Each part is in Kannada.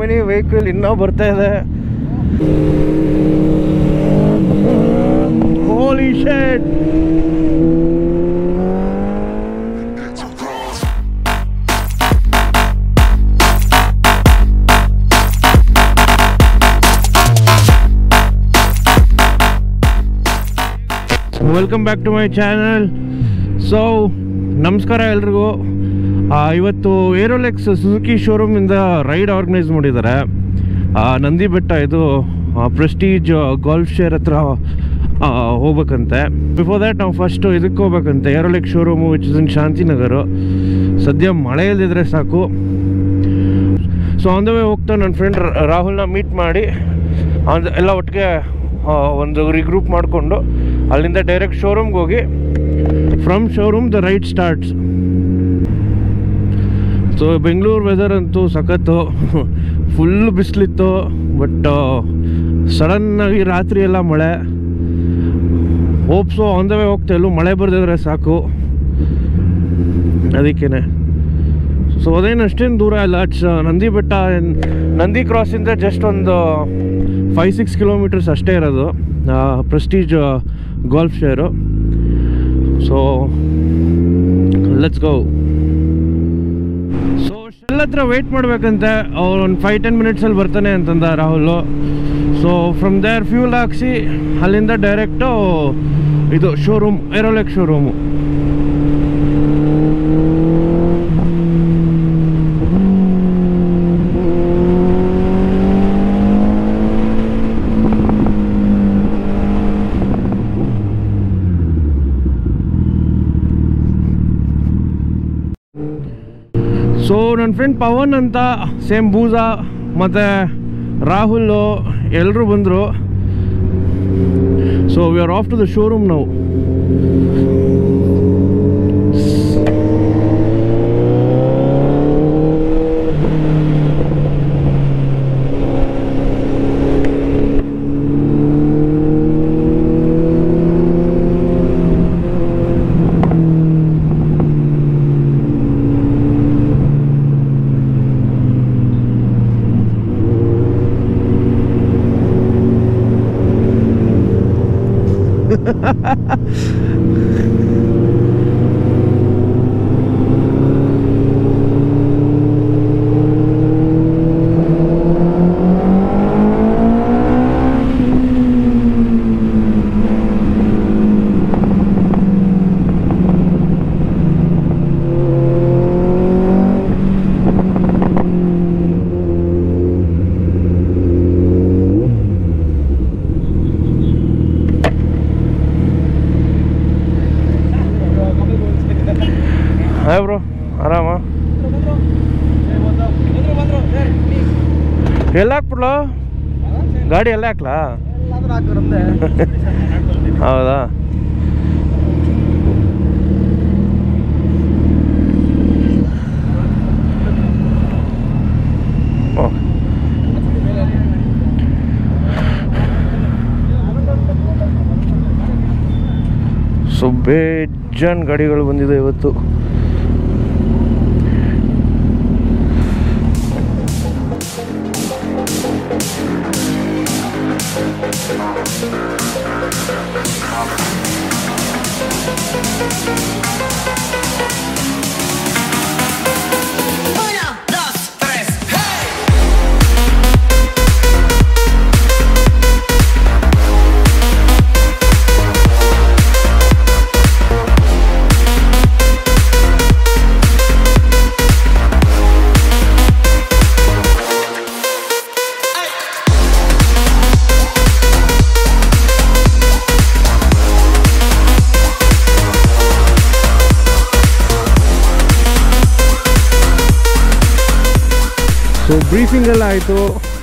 ಮೆನಿ ವೆಹಿಕಲ್ ಇನ್ನೂ ಬರ್ತಾ ಇದೆ. Holy shit. Welcome back to my channel. So ನಮಸ್ಕಾರ ಎಲ್ರಿಗೂ. ಇವತ್ತು ಏರೋಲೆಕ್ಸ್ ಸುಜುಕಿ ಶೋರೂಮಿಂದ ರೈಡ್ ಆರ್ಗನೈಸ್ ಮಾಡಿದ್ದಾರೆ. ನಂದಿ ಬೆಟ್ಟ, ಇದು ಪ್ರೆಸ್ಟೀಜ್ ಗಾಲ್ಫ್ ಶೇರ್ ಹತ್ರ ಹೋಗ್ಬೇಕಂತೆ. ಬಿಫೋರ್ ದ್ಯಾಟ್ ನಾವು ಫಸ್ಟು ಇದಕ್ಕೆ ಹೋಗ್ಬೇಕಂತೆ, Aerolex showroom which is in Shantinagar. ಸದ್ಯ ಮಳೆ ಇಲ್ದಿದ್ರೆ ಸಾಕು. ಸೊ ಆನ್ ದ ವೇ ಹೋಗ್ತಾ ನನ್ನ ಫ್ರೆಂಡ್ ರಾಹುಲ್ನ ಮೀಟ್ ಮಾಡಿ ಎಲ್ಲ ಒಟ್ಟಿಗೆ ಒಂದು ರಿಗ್ರೂಪ್ ಮಾಡಿಕೊಂಡು ಅಲ್ಲಿಂದ ಡೈರೆಕ್ಟ್ ಶೋರೂಮ್ಗೆ ಹೋಗಿ from showroom the ride starts. So Bengaluru weather ಅಂತೂ ಸಖತ್ತು, ಫುಲ್ ಬಿಸಿಲಿತ್ತು. ಬಟ್ ಸಡನ್ನಾಗಿ ರಾತ್ರಿ ಎಲ್ಲ ಮಳೆ. ಹೋಪ್ಸು ಆನ್ ದ ವೇ ಹೋಗ್ತಾ ಎಲ್ಲೂ ಮಳೆ ಬರ್ದಿದ್ರೆ ಸಾಕು, ಅದಕ್ಕೇನೆ. ಸೊ ಅದೇನು ಅಷ್ಟೇನು ದೂರ ಇಲ್ಲ. ನಂದಿ ಬೆಟ್ಟ, ನಂದಿ ಕ್ರಾಸಿಂದ ಜಸ್ಟ್ ಒಂದು 5-6 ಕಿಲೋಮೀಟರ್ಸ್ ಅಷ್ಟೇ ಇರೋದು Prestige Golfshire. So let's go. So Shell ಹತ್ರ ವೆಯ್ಟ್ ಮಾಡಬೇಕಂತೆ. ಅವ್ರು ಒಂದು 5-10 ಮಿನಿಟ್ಸಲ್ಲಿ ಬರ್ತಾನೆ ಅಂತಂದ Rahul. So from there fuel ಹಾಕ್ಸಿ ಅಲ್ಲಿಂದ ಡೈರೆಕ್ಟು ಇದು ಶೋರೂಮ್, ಏರೋಲೆಕ್ಸ್ ಶೋರೂಮು. ಸೊ ನನ್ನ ಫ್ರೆಂಡ್ ಪವನ್ ಅಂತ, ಸೇಮ್ ಬೂಜಾ ಮತ್ತು ರಾಹುಲ್ ಎಲ್ಲರೂ ಬಂದರು. So we are off to the showroom ನಾವು. ಹಾಯ್ ಬ್ರೋ, ಆರಾಮ? ಎಲ್ಲ ಹಾಕ್ಬಿಡ್ಲೋ ಗಾಡಿ? ಎಲ್ಲ ಹಾಕ್ಲಾ? ಹೌದಾ? ಸೊ ಬೇಜಾನ್ ಗಾಡಿಗಳು ಬಂದಿದೆ ಇವತ್ತು. ಸೊ ಬ್ರೀಫಿಂಗ್ ಎಲ್ಲ ಆಯಿತು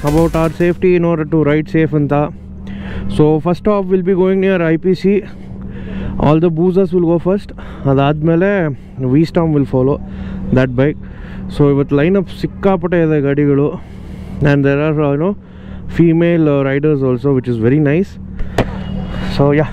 about our safety in order to ride safe ಅಂತ. So first of will be going near IPC. All the Busas will go first. ಅದಾದಮೇಲೆ ವಿ ಸ್ಟಾಮ್ will follow that bike. So ಇವತ್ತು ಲೈನಪ್ ಸಿಕ್ಕಾಪಟ್ಟೆ ಇದೆ ಗಾಡಿಗಳು. And there are female riders also, which is very nice. So ya,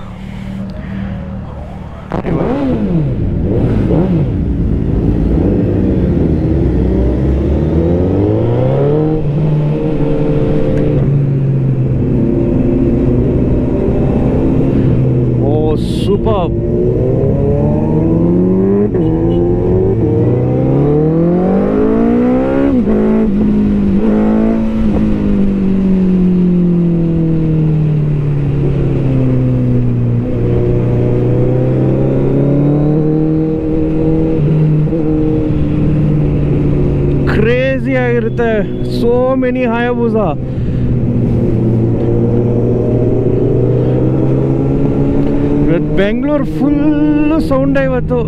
ಆಗಿರುತ್ತೆ. So many Hayabusa. Bengaluru full sound ಇವತ್ತು.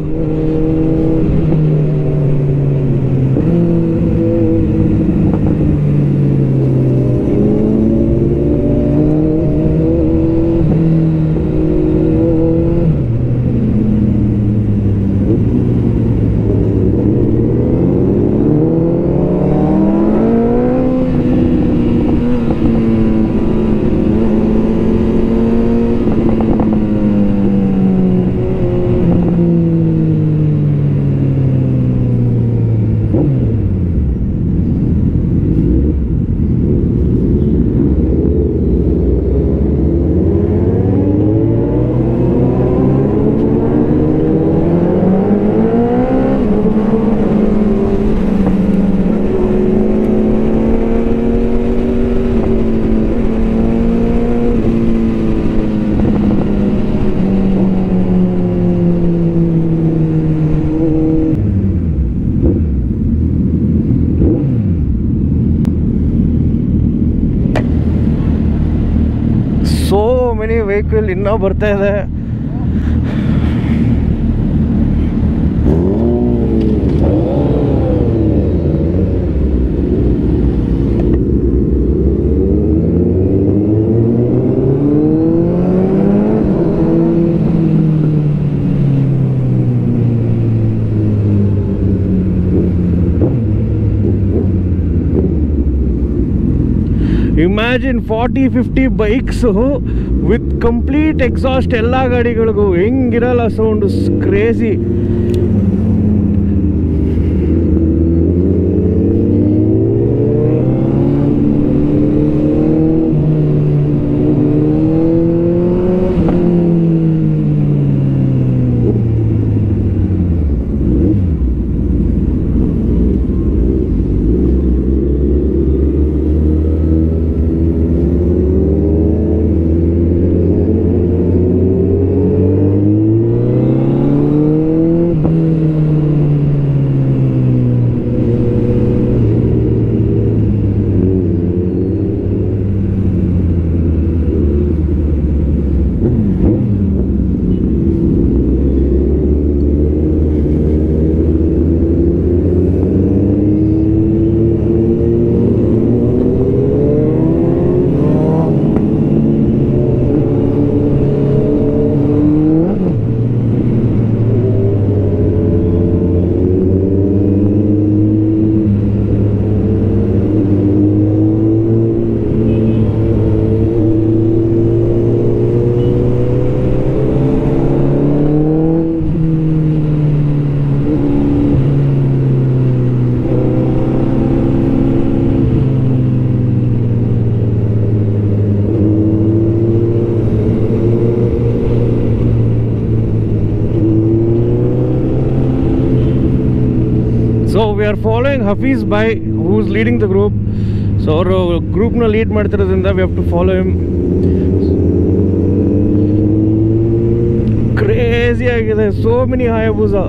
ಸೋ ಮೆನಿ ವೆಹಿಕಲ್ ಇನ್ನೂ ಬರ್ತಾ ಇದೆ. Imagine 40-50 bikes with complete exhaust ಎಲ್ಲ ಗಾಡಿಗಳಿಗೂ ಹೆಂಗಿರಲ್ಲ sound, crazy. So we are following Hafiz Bhai, who is leading the group. So our group na lead ಮಾಡ್ತಿರೋದ್ರಿಂದ we have to follow him. Crazy ಆಗಿದೆ, so many Hayabusa.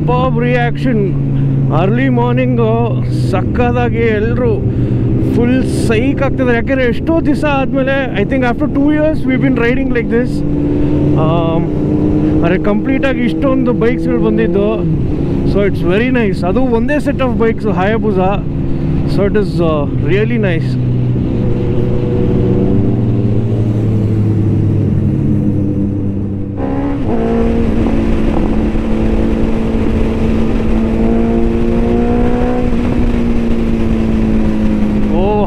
Super reaction. Early morning ಸಕ್ಕದಾಗಿ ಎಲ್ಲರೂ ಫುಲ್ ಸೈಕ್ ಆಗ್ತಿದ್ದಾರೆ. ಯಾಕೆಂದರೆ ಎಷ್ಟೋ ದಿವಸ ಆದಮೇಲೆ I think after 2 years we been riding like this. ಆದರೆ ಕಂಪ್ಲೀಟಾಗಿ ಇಷ್ಟೊಂದು ಬೈಕ್ಸ್ಗಳು ಬಂದಿದ್ದು. So it's very nice. ಅದು ಒಂದೇ set of bikes Hayabusa. So it is really nice.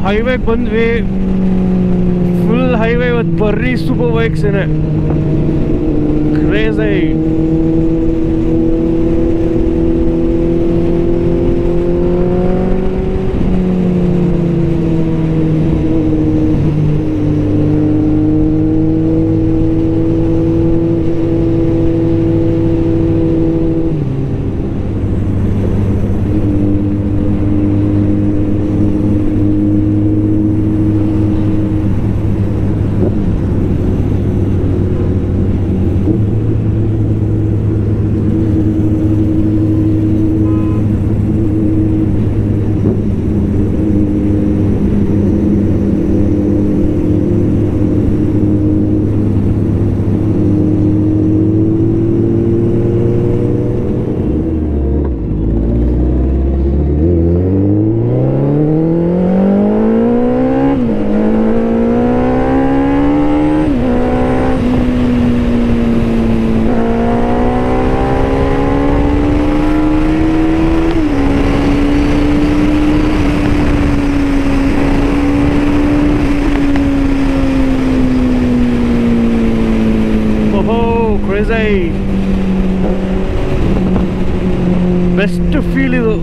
ಹೈವೇಗೆ ಬಂದ್ವಿ. ಫುಲ್ ಹೈವೇ ಇವತ್ತು ಬರ್ರಿ ಸೂಪರ್ ಬೈಕ್ಸ್ ಏನೇ ಕ್ರೇಜಿ. ಬೆಸ್ಟ್ ಫೀಲ್ ಇದು.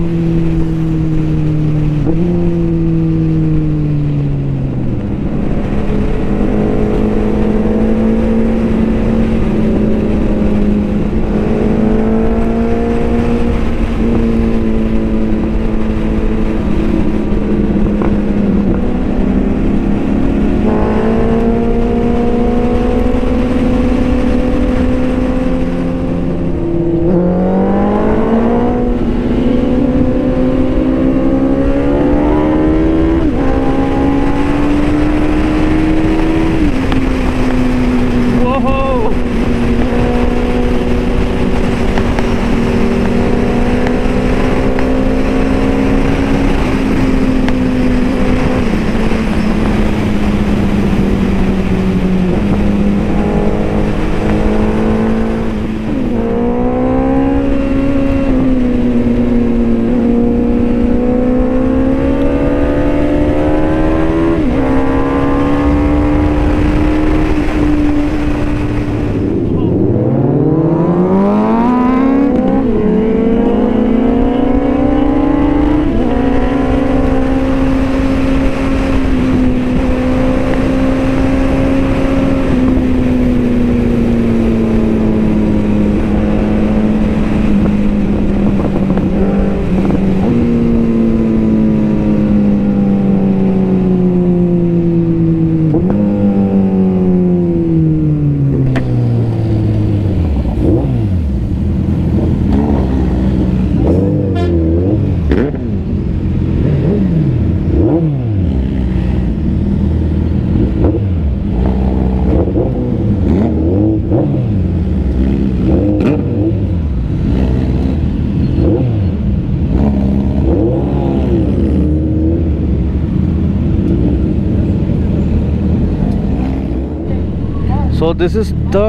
So this is the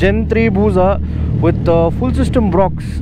Gen 3 Buza with full system Brox.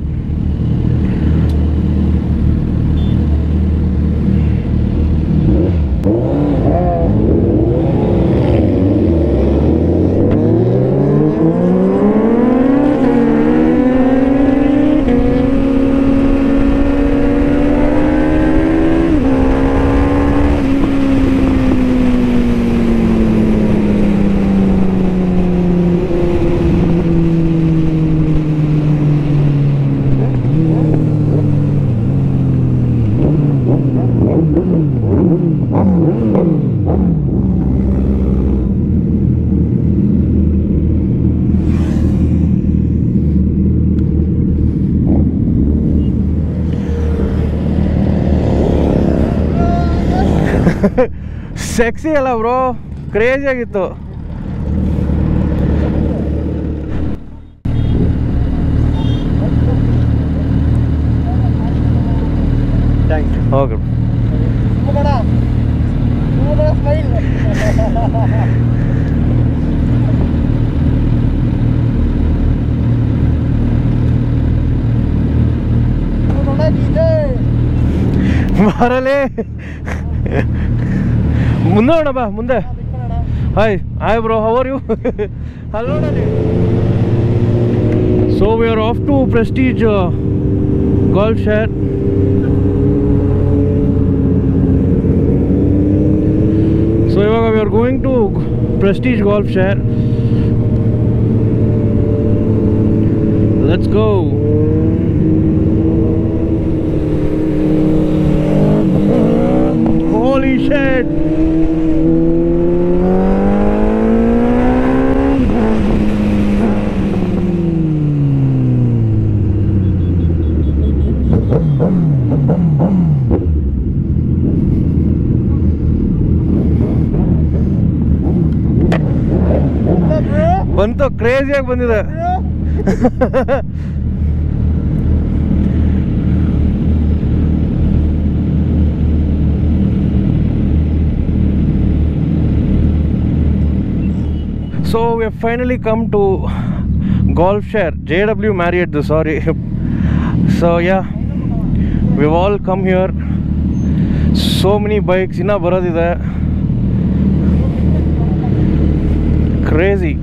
Sexy ಅಲ್ಲ ಬ್ರೋ, ಕ್ರೇಜಿ ಆಗಿತ್ತು. ಓಕೆ ಬರಲೇ ಮುಂದೆ ನೋಡ ಬಾ ಮುಂದೆ. Hi hi bro, how are you? ಅಲ್ಲಿ ನೋಡಲಿ. So we are off to Prestige Golfshire. So ಇವಾಗ we are going to Prestige Golfshire. Let's go. Holy shit! ಬಂತು, ಕ್ರೇಜಿಯಾಗಿ ಬಂದಿದೆ. So we have finally come to Golf Share, JW Marriott, sorry. So yeah, we've all come here. So many bikes, inna baradide, crazy.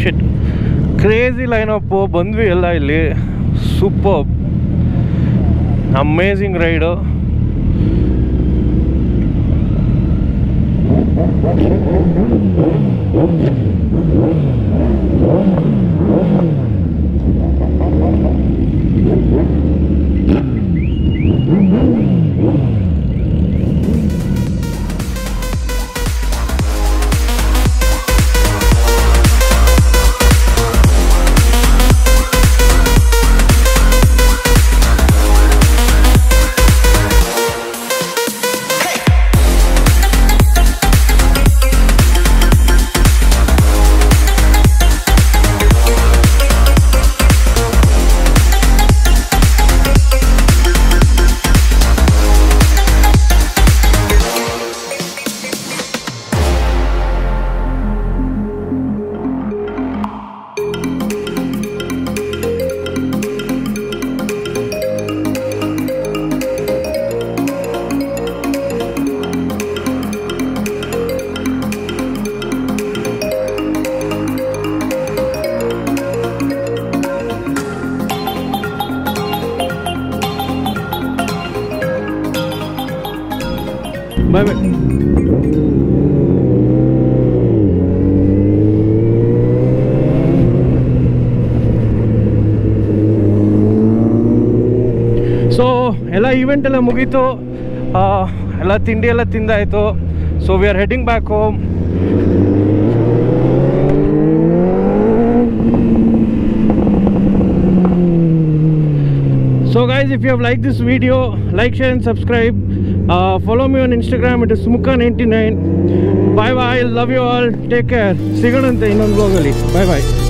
Shit, crazy lineup. ಬಂದ್ವಿ ಎಲ್ಲ ಇಲ್ಲಿ. Super amazing ride. Bye bye. So ಎಲ್ಲ ಈವೆಂಟ್ ಎಲ್ಲ ಮುಗೀತು, ಎಲ್ಲ ತಿಂಡಿ ಎಲ್ಲ ತಿಂದಾಯಿತು. So we are heading back home. So guys, if you have liked this video, like, share and subscribe. Follow me on Instagram, it is Sumuka99. Bye bye, love you all, take care. Siganante innondu vlog alli. Bye bye.